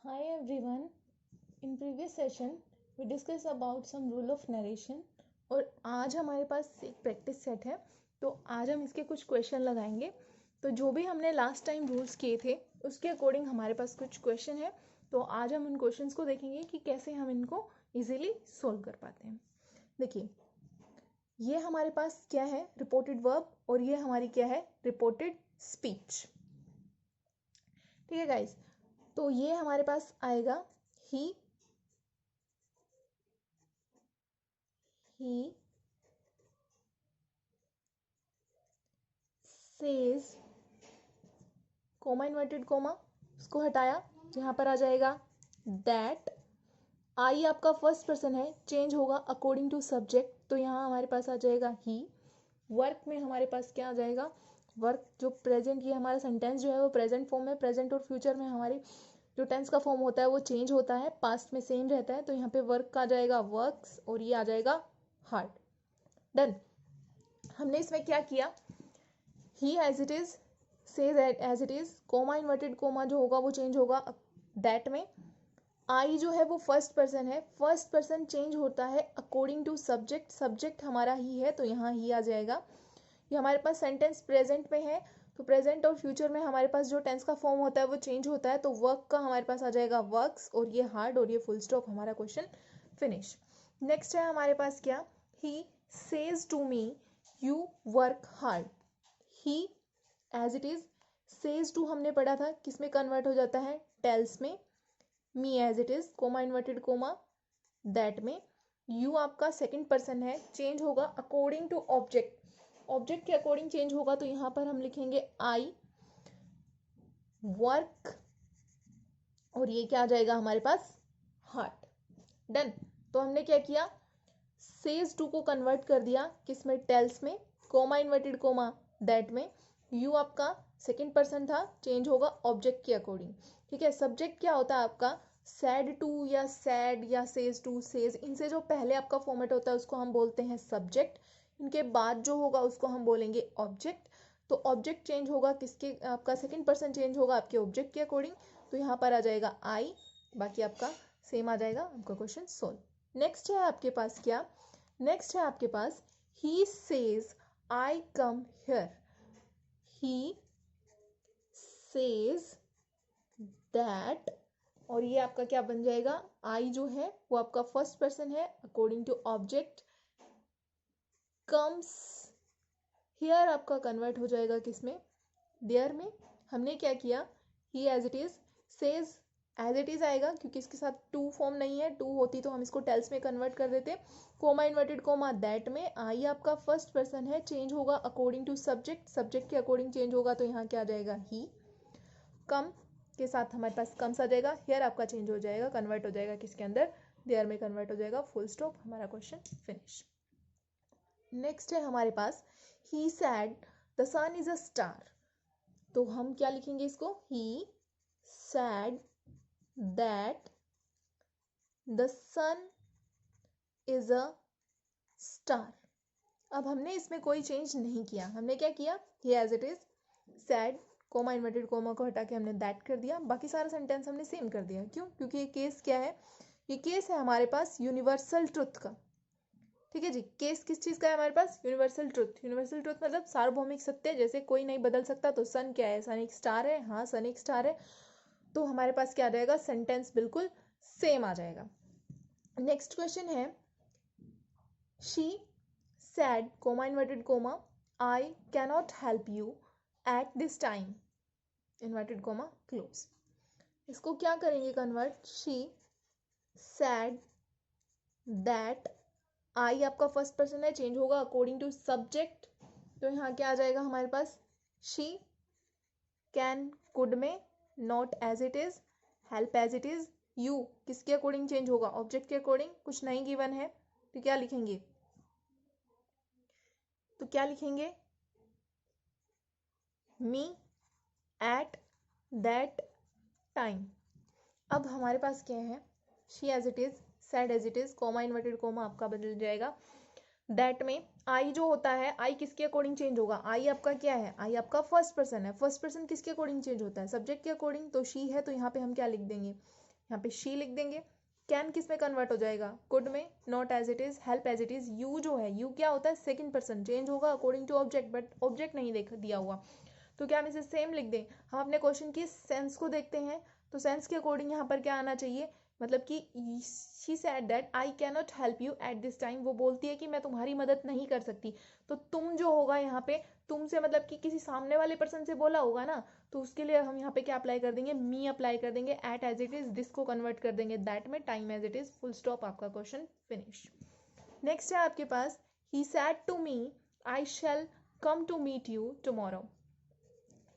Hi everyone. In previous session we discussed about some rule of narration और आज हमारे पास एक प्रैक्टिस सेट है। तो आज हम इसके कुछ क्वेश्चन लगाएंगे। तो जो भी हमने लास्ट टाइम रूल्स किए थे उसके अकॉर्डिंग हमारे पास कुछ क्वेश्चन है। तो आज हम उन क्वेश्चंस को देखेंगे कि कैसे हम इनको इजीली सोल्व कर पाते हैं। देखिए, ये हमारे पास क्या है, रिपोर्टेड वर्ब, और ये हमारी क्या है, रिपोर्टेड स्पीच। ठीक है गाइस, तो ये हमारे पास आएगा ही सेज, कोमा इन्वर्टेड कोमा, उसको हटाया, यहाँ पर आ जाएगा दैट। आई आपका फर्स्ट पर्सन है, चेंज होगा अकॉर्डिंग टू सब्जेक्ट, तो यहाँ हमारे पास आ जाएगा ही। वर्क में हमारे पास क्या आ जाएगा, वर्क जो प्रेजेंट, ये हमारा सेंटेंस जो है वो प्रेजेंट फॉर्म में, प्रेजेंट और फ्यूचर में हमारी जो टेंस का फॉर्म होता है वो चेंज होता है, पास्ट में सेम रहता है, तो यहाँ पे वर्क का आ जाएगा वर्क्स और ये आ जाएगा हार्ड। डन। हमने इसमें क्या किया, he as it is, say that as it is, comma inverted comma जो होगा वो चेंज होगा दैट में। आई जो है वो फर्स्ट पर्सन है, फर्स्ट पर्सन चेंज होता है अकॉर्डिंग टू सब्जेक्ट, सब्जेक्ट हमारा ही है तो यहाँ ही आ जाएगा। ये हमारे पास सेंटेंस प्रेजेंट में है, तो प्रेजेंट और फ्यूचर में हमारे पास जो टेंस का फॉर्म होता है वो चेंज होता है, तो वर्क का हमारे पास आ जाएगा वर्क्स और ये हार्ड और ये फुल स्टॉप, हमारा क्वेश्चन फिनिश। नेक्स्ट है हमारे पास क्या, he says to me you work hard. He as it is, says to हमने पढ़ा था किस में कन्वर्ट हो जाता है, टेल्स में। Me as it is, comma inverted comma, that में। यू आपका सेकंड पर्सन है, चेंज होगा अकॉर्डिंग टू ऑब्जेक्ट, ऑब्जेक्ट के अकॉर्डिंग चेंज होगा, तो यहाँ पर हम लिखेंगे आई वर्क और ये क्या आ जाएगा हमारे पास, हार्ट। डन। तो हमने क्या किया, सेज टू को कन्वर्ट कर दिया किस में, टेल्स में, कोमा इन्वर्टेड कोमा दैट में। यू आपका सेकंड पर्सन था, चेंज होगा ऑब्जेक्ट के अकॉर्डिंग। ठीक है, सब्जेक्ट क्या होता है आपका, सैड टू या सैड या सेज टू, सेज, इनसे जो पहले आपका फॉर्मेट होता है उसको हम बोलते हैं सब्जेक्ट, इनके बाद जो होगा उसको हम बोलेंगे ऑब्जेक्ट। तो ऑब्जेक्ट चेंज होगा किसके, आपका सेकंड पर्सन चेंज होगा आपके ऑब्जेक्ट के अकॉर्डिंग, तो यहाँ पर आ जाएगा आई, बाकी आपका सेम आ जाएगा, आपका क्वेश्चन सोल्व। नेक्स्ट है आपके पास क्या, नेक्स्ट है आपके पास he says I come here. He says that, और ये आपका क्या बन जाएगा, आई जो है वो आपका फर्स्ट पर्सन है according to object, comes here आपका कन्वर्ट हो जाएगा किसमें, देयर में। हमने क्या किया, he as it is, says as it is आएगा क्योंकि इसके साथ टू फॉर्म नहीं है, टू होती तो हम इसको टेल्स में कन्वर्ट कर देते। कोमा इन्वर्टेड कोमा दैट में, आई आपका फर्स्ट पर्सन है, चेंज होगा अकॉर्डिंग टू सब्जेक्ट, सब्जेक्ट के अकॉर्डिंग चेंज होगा, तो यहाँ क्या आ जाएगा, ही। कम के साथ हमारे पास कम्स आ जाएगा, हियर आपका चेंज हो जाएगा, कन्वर्ट हो जाएगा किसके अंदर, देयर में कन्वर्ट हो जाएगा, फुल स्टॉप, हमारा क्वेश्चन फिनिश। नेक्स्ट है हमारे पास he said the sun is a star, तो हम क्या लिखेंगे इसको, he said that the sun is a star. अब हमने इसमें कोई चेंज नहीं किया, हमने क्या किया, he as it is, said, comma inverted comma को हटा के हमने दैट कर दिया, बाकी सारा सेंटेंस हमने सेम कर दिया। क्यों, क्योंकि ये केस क्या है, ये केस है हमारे पास यूनिवर्सल ट्रुथ का। ठीक है जी, केस किस चीज का है हमारे पास, यूनिवर्सल ट्रुथ। यूनिवर्सल ट्रुथ मतलब सार्वभौमिक सत्य, जैसे कोई नहीं बदल सकता, तो सन क्या है, सन एक स्टार है, हाँ सन एक स्टार है, तो हमारे पास क्या आ जाएगा, सेंटेंस बिल्कुल सेम आ जाएगा। नेक्स्ट क्वेश्चन है, she said, comma inverted comma, I cannot help you at this time, inverted coma close. इसको क्या करेंगे कन्वर्ट, शी सैड दैट, आई आपका फर्स्ट पर्सन है, चेंज होगा अकॉर्डिंग टू सब्जेक्ट, तो यहाँ क्या आ जाएगा हमारे पास, शी कैन कुड में, not as it is, help as it is, you किसके अकॉर्डिंग चेंज होगा, ऑब्जेक्ट के अकॉर्डिंग, कुछ नहीं गिवन है, तो क्या लिखेंगे, तो क्या लिखेंगे, मी एट दैट टाइम। अब हमारे पास क्या है, she as it is, said as it is, comma inverted comma आपका बदल जाएगा, दैट में आई जो होता है, आई किसके अकॉर्डिंग चेंज होगा, आई आपका क्या है, आई आपका फर्स्ट पर्सन है, फर्स्ट पर्सन किसके अकॉर्डिंग चेंज होता है, सब्जेक्ट के अकॉर्डिंग, तो शी है, तो यहाँ पे हम क्या लिख देंगे, यहाँ पे शी लिख देंगे। कैन किस में कन्वर्ट हो जाएगा, कुड में। Not as it is, help as it is. You जो है, यू क्या होता है, सेकंड पर्सन, चेंज होगा according to object, but object नहीं देख दिया हुआ, तो क्या हम इसे सेम लिख दें। हम अपने क्वेश्चन की सेंस को देखते हैं, तो सेंस के अकॉर्डिंग यहाँ पर क्या आना चाहिए, मतलब कि she said that I can not help you at this time, वो बोलती है कि मैं तुम्हारी मदद नहीं कर सकती। तो तुम जो होगा यहाँ पे, तुमसे मतलब कि किसी सामने वाले पर्सन से बोला होगा ना, तो उसके लिए हम यहाँ पे क्या अप्लाई कर देंगे, मी अप्लाई कर देंगे। At as it is, this को कन्वर्ट कर देंगे दैट में, time as it is, full stop, आपका क्वेश्चन फिनिश। नेक्स्ट है आपके पास, he said to me I shall come to meet you tomorrow.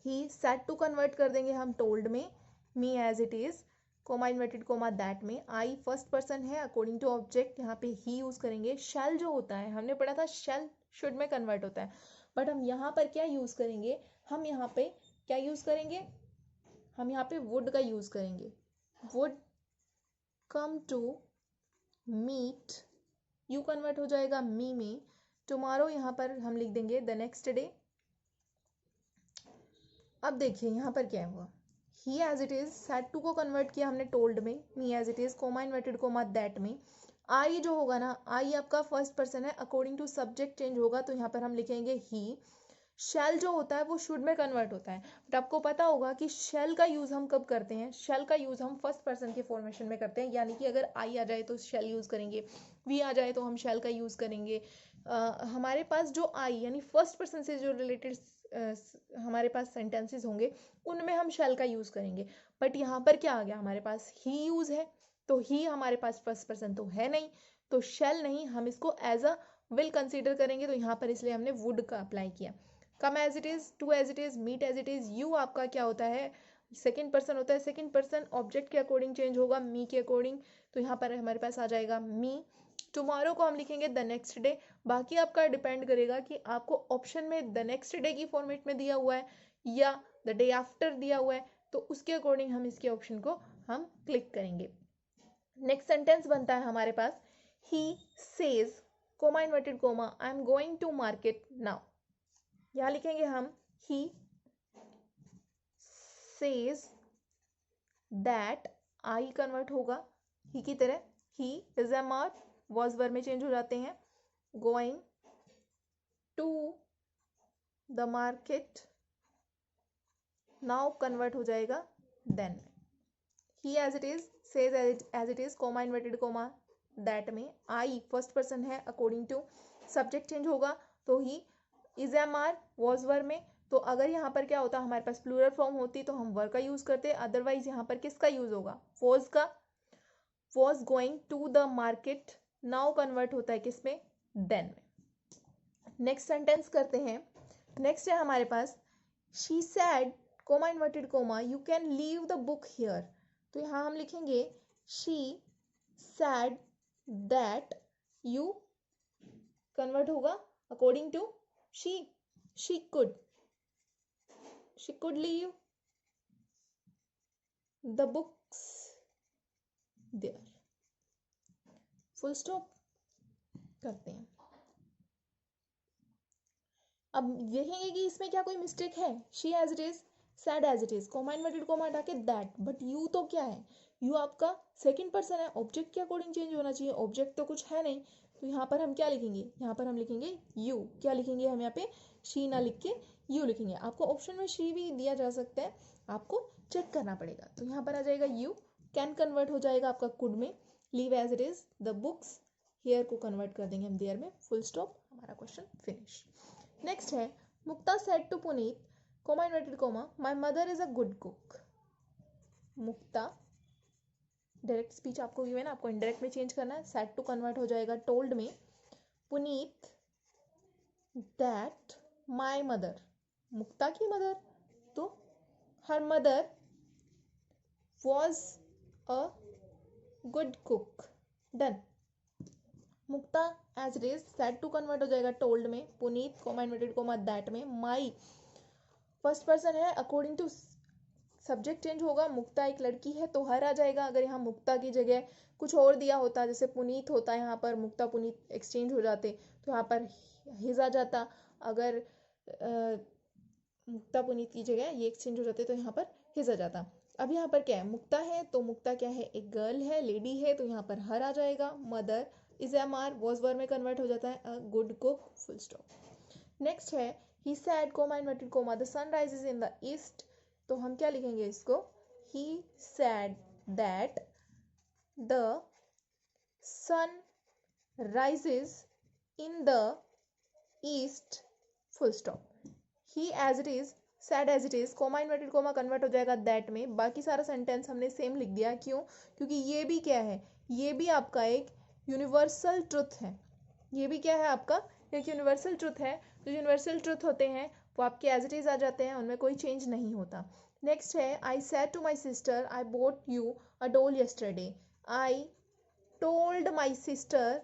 He said to convert कर देंगे हम टोल्ड में, me as it is, comma inverted comma that में। I first person है अकॉर्डिंग टू ऑब्जेक्ट, यहाँ पे ही यूज करेंगे। शैल जो होता है, हमने पढ़ा था शैल शुड में कन्वर्ट होता है, बट हम यहाँ पर क्या यूज करेंगे, हम यहाँ पे क्या यूज करेंगे, हम यहाँ पे वुड का यूज करेंगे। Would come to meet, you convert हो जाएगा मी में। टुमारो यहाँ पर हम लिख देंगे द नेक्स्ट डे। अब देखिए यहाँ पर क्या हुआ, he as it is, said to को कन्वर्ट किया हमने टोल्ड में, me as it is, comma inverted comma that में। आई जो होगा ना, आई आपका फर्स्ट पर्सन है, अकॉर्डिंग टू सब्जेक्ट चेंज होगा, तो यहाँ पर हम लिखेंगे ही। शेल जो होता है वो शुड में कन्वर्ट होता है, बट आपको पता होगा कि शेल का यूज हम कब करते हैं, शेल का यूज हम फर्स्ट पर्सन के फॉर्मेशन में करते हैं, यानी कि अगर आई आ जाए तो शेल यूज करेंगे, वी आ जाए तो हम शेल का यूज करेंगे। हमारे पास जो आई यानी फर्स्ट पर्सन से जो रिलेटेड हमारे पास सेंटेंसेस होंगे, उनमें हम शेल का यूज करेंगे। बट यहाँ पर क्या आ गया, हमारे पास ही यूज है, तो ही हमारे पास फर्स्ट पर्सन तो है नहीं, तो शेल नहीं, हम इसको एज अ विल कंसीडर करेंगे, तो यहाँ पर इसलिए हमने वुड का अप्लाई किया। Come as it is, to as it is, meet as it is. You आपका क्या होता है, सेकंड पर्सन होता है, सेकंड पर्सन ऑब्जेक्ट के अकॉर्डिंग चेंज होगा, मी के अकॉर्डिंग, तो यहाँ पर हमारे पास आ जाएगा मी। टुमारो को हम लिखेंगे द नेक्स्ट डे। बाकी आपका डिपेंड करेगा कि आपको ऑप्शन में द नेक्स्ट डे की फॉर्मेट में दिया हुआ है या द डे आफ्टर दिया हुआ है, तो उसके अकॉर्डिंग हम इसके ऑप्शन को हम क्लिक करेंगे। नेक्स्ट सेंटेंस बनता है हमारे पास, he says, comma inverted comma, I am going to market now. यहाँ लिखेंगे हम he says that, I convert होगा ही की तरह, he is a mar, was verb में चेंज हो जाते हैं, going to the market now convert हो जाएगा then। he as it is, says as it is, comma inverted comma that में। आई फर्स्ट पर्सन है, अकॉर्डिंग टू सब्जेक्ट चेंज होगा, तो ही is am are, was verb में। तो अगर यहाँ पर क्या होता, हमारे पास प्लूरल फॉर्म होती तो हम वर्ब का यूज करते, अदरवाइज यहाँ पर किसका यूज होगा, वॉज का। Was going to the market, now convert होता है किसमें, देन में। नेक्स्ट सेंटेंस करते हैं। नेक्स्ट है हमारे पास, she said, comma inverted comma, you can leave the book here. तो यहाँ हम लिखेंगे she said that, you convert होगा according to she, she could leave the books there, full stop करते हैं। अब देखेंगे कि इसमें क्या कोई मिस्टेक है, she as it is, sad as it is, comma inverted comma हटा के that, बट you तो क्या है, you आपका सेकंड पर्सन है, ऑब्जेक्ट के अकॉर्डिंग चेंज होना चाहिए, ऑब्जेक्ट तो कुछ है नहीं, तो यहाँ पर हम क्या लिखेंगे, यहाँ पर हम लिखेंगे you। क्या लिखेंगे हम यहाँ पे, she ना लिख के यू लिखेंगे। आपको ऑप्शन में शी भी दिया जा सकता है, आपको चेक करना पड़ेगा। तो यहाँ पर आ जाएगा यू, कैन कन्वर्ट हो जाएगा आपका कुड में, leave as it is, the books here को कन्वर्ट कर देंगे हम देयर में, फुल स्टॉप, हमारा क्वेश्चन फिनिश। नेक्स्ट है, Mukta said to Puneet, comma inverted comma, my mother is a good cook. Mukta, direct speech आपको गिवन है, आपको इनडायरेक्ट में चेंज करना है, सेड टू कन्वर्ट हो जाएगा टोल्ड में। Puneet that my mother, Mukta की मदर, तो her mother was a good cook, done. Mukta as it is, said to convert हो जाएगा टोल्ड में, Puneet comma inverted comma that में, माई फर्स्ट पर्सन है, अकॉर्डिंग टू सब्जेक्ट चेंज होगा, मुक्ता एक लड़की है तो हर आ जाएगा। अगर यहाँ मुक्ता की जगह कुछ और दिया होता, जैसे पुनीत होता है, यहाँ पर मुक्ता पुनीत एक्सचेंज हो जाते, तो यहाँ पर हिज आ जाता। अगर मुक्ता पुनीत की जगह ये एक्सचेंज हो जाते तो यहाँ पर हिज आ जाता। अब यहाँ पर क्या है, मुक्ता है तो मुक्ता क्या है, एक गर्ल है, लेडी है, तो यहाँ पर हर आ जाएगा। Mother is am are, was were में कन्वर्ट हो जाता है a good cook, full stop. Next है he said comma inverted comma the sun rises in the east, तो हम क्या लिखेंगे इसको, he said that the sun rises in the east, full stop. He as it is, said as it is, comma inverted comma convert हो जाएगा that में। बाकी सारा सेंटेंस हमने सेम लिख दिया, क्यों, क्योंकि ये भी क्या है, ये भी आपका एक यूनिवर्सल ट्रुथ है। ये भी क्या है आपका एक यूनिवर्सल ट्रुथ है। जो यूनिवर्सल ट्रुथ होते हैं वो आपके एज इट इज आ जाते हैं, उनमें कोई चेंज नहीं होता। नेक्स्ट है I said to my sister I bought you a doll yesterday, I told my sister,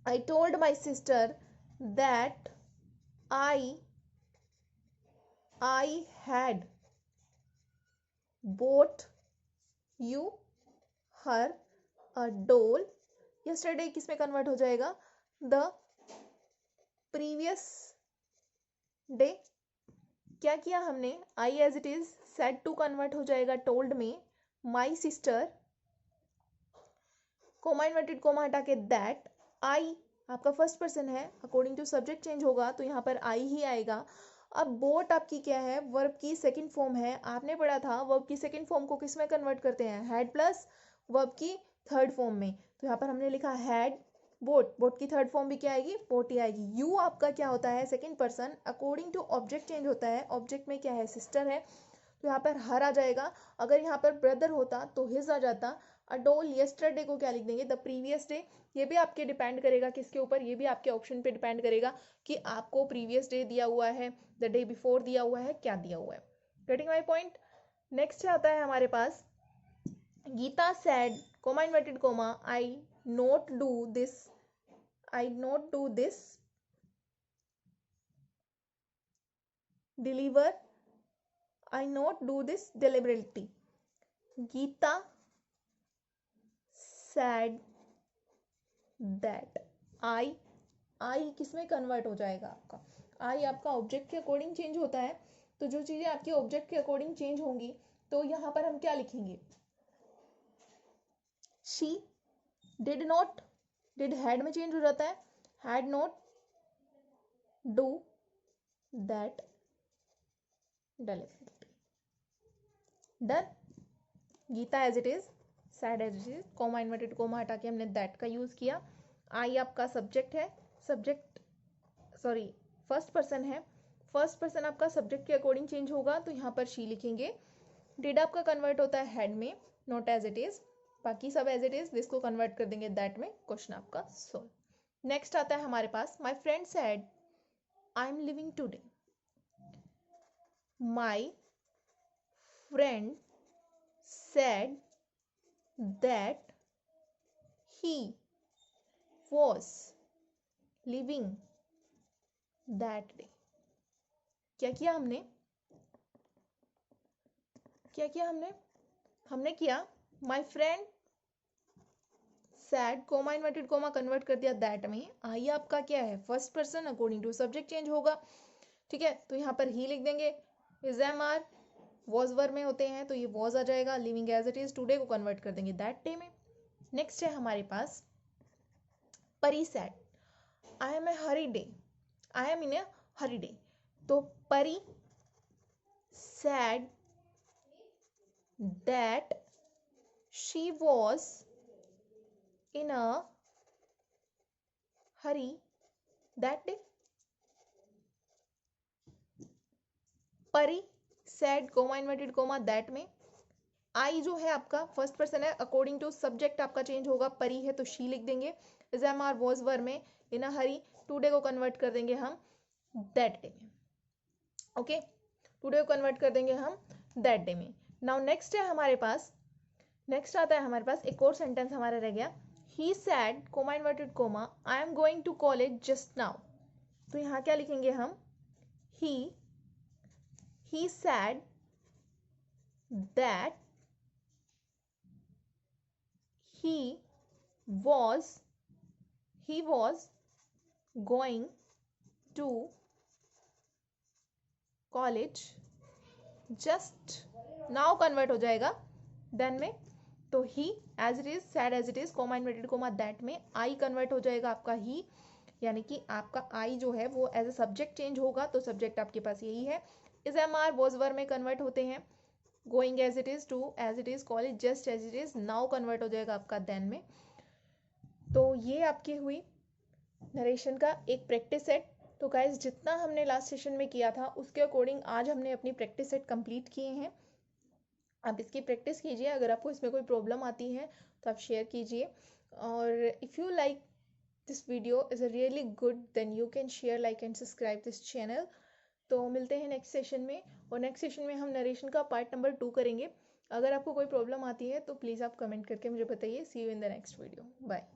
I told my sister that I had bought you her a doll yesterday, किसमें convert हो जाएगा, the previous day। क्या किया हमने, I as it is said to convert हो जाएगा told में, my sister coma inverted comma हटा के दैट, आई आपका फर्स्ट पर्सन है, अकॉर्डिंग टू सब्जेक्ट चेंज होगा तो यहाँ पर आई ही आएगा। अब बोट आपकी क्या है, वर्ब की सेकंड फॉर्म है। आपने पढ़ा था वर्ब की सेकंड फॉर्म को किस में कन्वर्ट करते हैं, हैड प्लस वर्ब की थर्ड फॉर्म में। तो यहाँ पर हमने लिखा हैड बोट, बोट की थर्ड फॉर्म भी क्या आएगी, बोट ही आएगी। यू आपका क्या होता है, second person, according to object change होता है। ऑब्जेक्ट में क्या है, सिस्टर है, तो यहाँ पर हर आ जाएगा। अगर यहाँ पर ब्रदर होता तो हिज आ जाता। अडोल यस्टरडे को क्या लिख देंगे, द प्रीवियस डे। ये भी आपके डिपेंड करेगा किसके ऊपर, ये भी आपके ऑप्शन पे डिपेंड करेगा कि आपको प्रीवियस डे दिया हुआ है, द डे बिफोर दिया हुआ है, क्या दिया हुआ है। Getting my point. नेक्स्ट आता है हमारे पास, Geeta said comma inverted comma I not do this, I not do this deliver, I not do this deliberately. Geeta said that, I किसमें कन्वर्ट हो जाएगा आपका, आई आपका ऑब्जेक्ट के अकॉर्डिंग चेंज होता है। तो जो चीजें आपकी ऑब्जेक्ट के अकॉर्डिंग चेंज होंगी तो यहाँ पर हम क्या लिखेंगे, she did not, did had में चेंज हो जाता है, had not do that deliberately, done. Geeta as it is, said as it is, comma inverted comma हटा के हमने दैट का यूज किया। आई आपका सब्जेक्ट है, सब्जेक्ट सॉरी फर्स्ट पर्सन है, फर्स्ट पर्सन आपका सब्जेक्ट के अकॉर्डिंग चेंज होगा तो यहाँ पर शी लिखेंगे। डिड आपका कन्वर्ट होता है हेड में, नॉट एज इट इज, बाकी सब एज इट इज, जिसको कन्वर्ट कर देंगे दैट में, क्वेश्चन आपका सोल्व। नेक्स्ट आता है हमारे पास, my friend said I am living today, my friend said that he was living that day। क्या किया हमने, क्या किया हमने, हमने किया my friend said comma inverted comma convert कर दिया दैट में। आई आपका क्या है, first person, according to subject change होगा, ठीक है, तो यहाँ पर ही लिख देंगे। Is am are was were में होते हैं तो ये वॉज आ जाएगा, living as it is, today को कन्वर्ट कर देंगे दैट डे में। नेक्स्ट है हमारे पास, Pari said I am a hurry day, I am in a hurry day, तो Pari said that she was in a hurry that day. Pari said comma inverted comma that में, I जो है आपका फर्स्ट पर्सन है, अकॉर्डिंग टू सब्जेक्ट आपका change होगा, परी है तो शी लिख देंगे। Is am are was were में, इन अ हरी, टुडे को कन्वर्ट कर देंगे हम दैट डे में, ओके, टुडे को कन्वर्ट कर देंगे हम दैट डे में। नाउ नेक्स्ट है हमारे पास, नेक्स्ट आता है हमारे पास एक और सेंटेंस हमारा रह गया, he said comma inverted comma I am going to college just now, तो यहाँ क्या लिखेंगे हम, he said that he was going to college just now convert हो जाएगा देन में। तो he as it is, said as it is, comma inverted comma that में आई कन्वर्ट हो जाएगा आपका ही, यानी कि आपका आई जो है वो एज अ सब्जेक्ट चेंज होगा, तो सब्जेक्ट आपके पास यही है। Is am are was were में कन्वर्ट होते हैं, going as it is, to as it is, college just as it is, now convert हो जाएगा आपका देन में। तो ये आपकी हुई नरेशन का एक प्रैक्टिस सेट। तो गाइज जितना हमने लास्ट सेशन में किया था उसके अकॉर्डिंग आज हमने अपनी प्रैक्टिस सेट कंप्लीट किए हैं। आप इसकी प्रैक्टिस कीजिए, अगर आपको इसमें कोई प्रॉब्लम आती है तो आप शेयर कीजिए, और if you like this video is a really good then you can share, like and subscribe this channel. तो मिलते हैं नेक्स्ट सेशन में, और नेक्स्ट सेशन में हम नरेशन का पार्ट नंबर 2 करेंगे। अगर आपको कोई प्रॉब्लम आती है तो प्लीज़ आप कमेंट करके मुझे बताइए। See you in the next video, bye.